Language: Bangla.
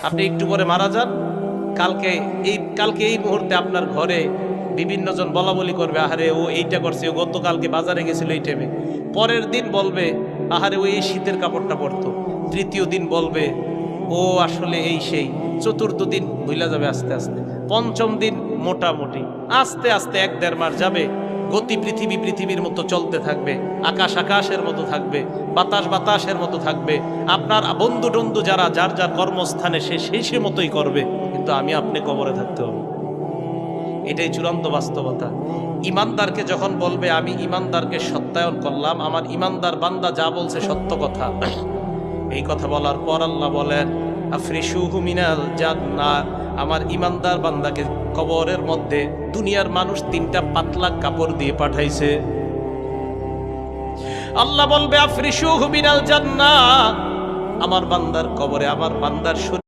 আপনি একটু পরে মারা যান, কালকে এই মুহূর্তে আপনার ঘরে বিভিন্ন জন বলা বলি করবে, আহারে ও এইটা করছে, ও গতকালকে বাজারে গেছিল এই টাইমে। পরের দিন বলবে, আহারে ও এই শীতের কাপড়টা পরতো। তৃতীয় দিন বলবে, ও আসলে এই সেই। চতুর্থ দিন ভুলা যাবে আস্তে আস্তে। পঞ্চম দিন মোটামুটি আস্তে আস্তে 1-1.5 মাস যাবে। গতি পৃথিবীর মতো চলতে থাকবে, আকাশ আকাশের মতো থাকবে, বাতাস বাতাসের মতো থাকবে। আপনার বন্ধু টন্ধু যারা যার যার কর্মস্থানে সে মতোই করবে, কিন্তু আমি আপনি কবরে থাকতে হবে। এটাই চূড়ান্ত বাস্তবতা। ইমানদারকে যখন বলবে আমি ইমানদারকে সত্যায়ন করলাম, আমার ইমানদার বান্দা যা বলছে সত্য কথা, এই কথা বলার পর আল্লাহ বলেন আফরিশুহু মিনাল জান্নাহ, আমার ইমানদার বান্দাকে কবরের মধ্যে দুনিয়ার মানুষ 3টা পাতলা কাপড় দিয়ে পাঠাইছে। আল্লাহ বলবে আফরিশুহু মিনাল জান্নাহ, আমার বান্দার কবরে আমার বান্দার